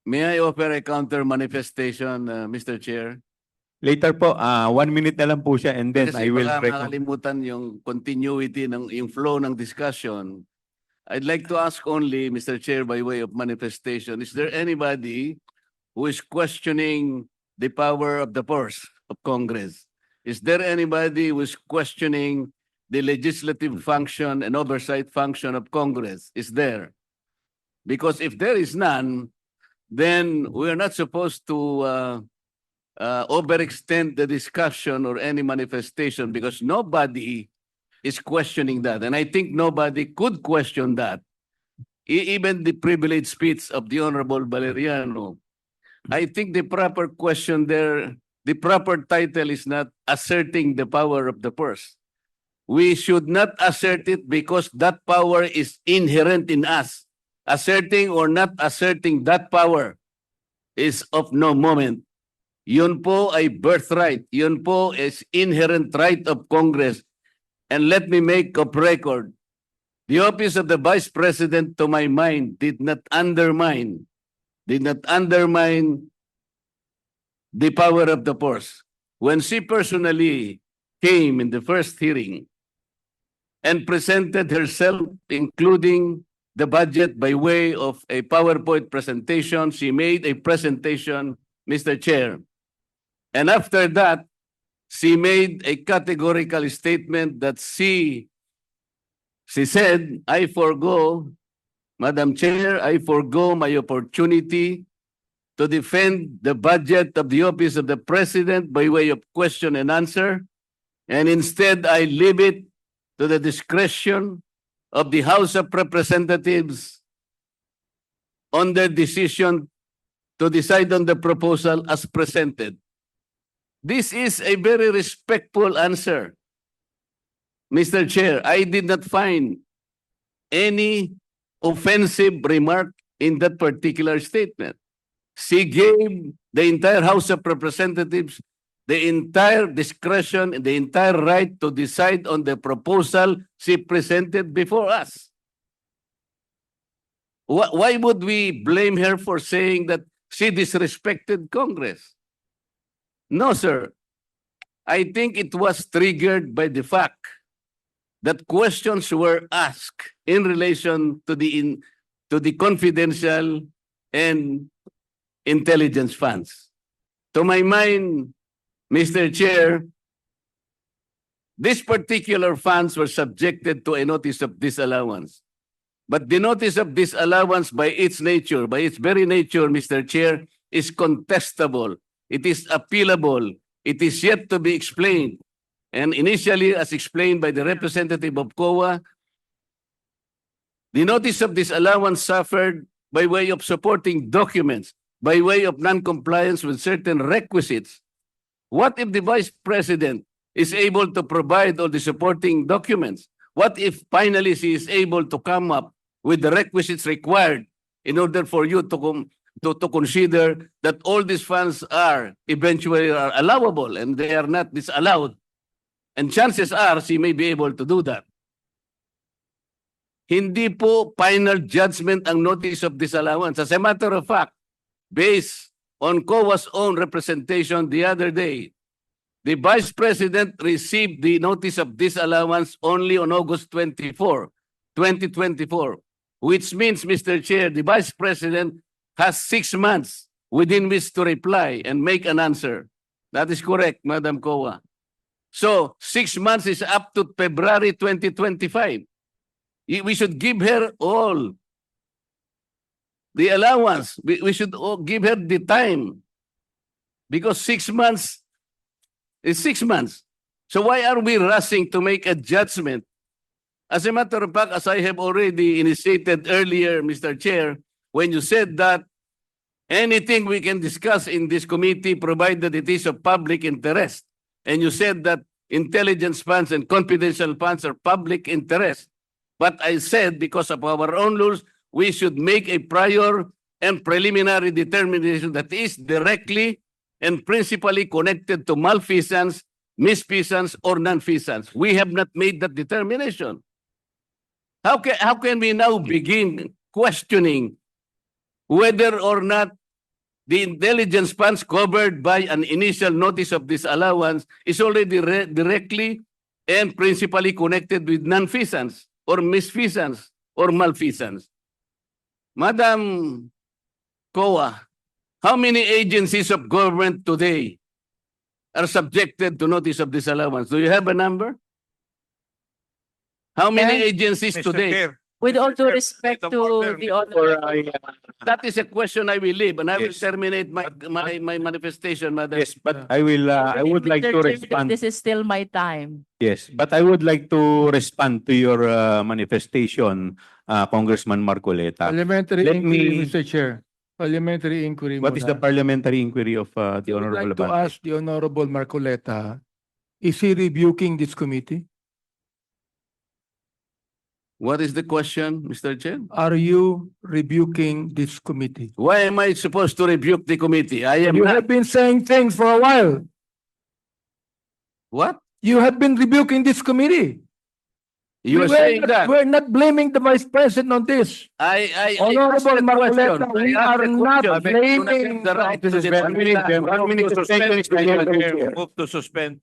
May I offer a counter manifestation, Mr. Chair? Later po, 1 minute na lang po siya and then Kasi I will baka break. makalimutan yung continuity ng yung flow ng discussion. I'd like to ask only, Mr. Chair, by way of manifestation, is there anybody who is questioning the power of the purse of Congress? Is there anybody who is questioning the legislative function and oversight function of Congress? Is there? Because if there is none, then we are not supposed to overextend the discussion or any manifestation because nobody is questioning that. And I think nobody could question that. Even the privileged speech of the Honorable Valeriano. I think the proper question there, the proper title is not asserting the power of the purse. We should not assert it because that power is inherent in us. Asserting or not asserting that power is of no moment. Yun po ay birthright. Yun po is inherent right of Congress. And let me make of record, the office of the Vice President, to my mind, did not undermine the power of the purse. When she personally came in the first hearing and presented herself, including the budget by way of a PowerPoint presentation, she made a presentation, Mr. Chair. And after that, she made a categorical statement that she said, I forgo, Madam Chair, I forgo my opportunity to defend the budget of the office of the President by way of question and answer, and instead I leave it to the discretion of the House of Representatives on their decision to decide on the proposal as presented. This is a very respectful answer. Mr. Chair, I did not find any offensive remark in that particular statement. She gave the entire House of Representatives the entire discretion and the entire right to decide on the proposal she presented before us. Why would we blame her for saying that she disrespected Congress? No, sir. I think it was triggered by the fact that questions were asked in relation to the confidential and intelligence funds. To my mind, Mr. Chair, these particular funds were subjected to a notice of disallowance. But the notice of disallowance by its nature, by its very nature, Mr. Chair, is contestable. It is appealable. It is yet to be explained. And initially, as explained by the representative of COA, the notice of disallowance suffered by way of supporting documents, by way of non-compliance with certain requisites. What if the Vice President is able to provide all the supporting documents? What if finally she is able to come up with the requisites required in order for you to consider that all these funds are eventually allowable and they are not disallowed? And chances are she may be able to do that. Hindi po final judgment ang notice of disallowance. As a matter of fact, based on COA's own representation the other day, the Vice President received the notice of disallowance only on August 24, 2024, which means, Mr. Chair, the Vice President has 6 months within which to reply and make an answer. That is correct, Madam COA. So 6 months is up to February 2025. We should give her all the allowance. We should give her the time because 6 months is 6 months. So why are we rushing to make a judgment? As a matter of fact, as I have already initiated earlier, Mr. Chair, when you said that anything we can discuss in this committee provided it is of public interest, and you said that intelligence funds and confidential funds are public interest. But I said because of our own rules, we should make a prior and preliminary determination that is directly and principally connected to malfeasance, misfeasance, or non-feasance. We have not made that determination. How can we now begin questioning whether or not the intelligence funds covered by an initial notice of disallowance is already directly and principally connected with non-feasance or misfeasance or malfeasance. Madam COA, how many agencies of government today are subjected to notice of disallowance? Do you have a number? How many agencies Mr. today? Chair, With all due Mr. respect Point of to order, the Mr. honorable. That is a question I will leave, and I will Yes. terminate my manifestation, Madam. Yes, but I will, I would like Mr. to Chair, respond. This is still my time. Yes, but I would like to respond to your manifestation, Congressman Marculeta. Parliamentary Let inquiry, me- Mr. Chair. Parliamentary inquiry What is the muna. parliamentary inquiry of the I would Honorable like to Abante? ask the Honorable Marcoleta, is he rebuking this committee? What is the question, Mr. Chair? Are you rebuking this committee? Why am I supposed to rebuke the committee? I am You not. have been saying things for a while. What? You have been rebuking this committee. You are We're saying not- that? We're not blaming the Vice President on this. I Honorable asked the Marcoleta, question. we I asked are the not question. blaming The right This to is very- determine that. One minute, Move to suspension is suspend, declared by the Chair. chair. Move to suspend.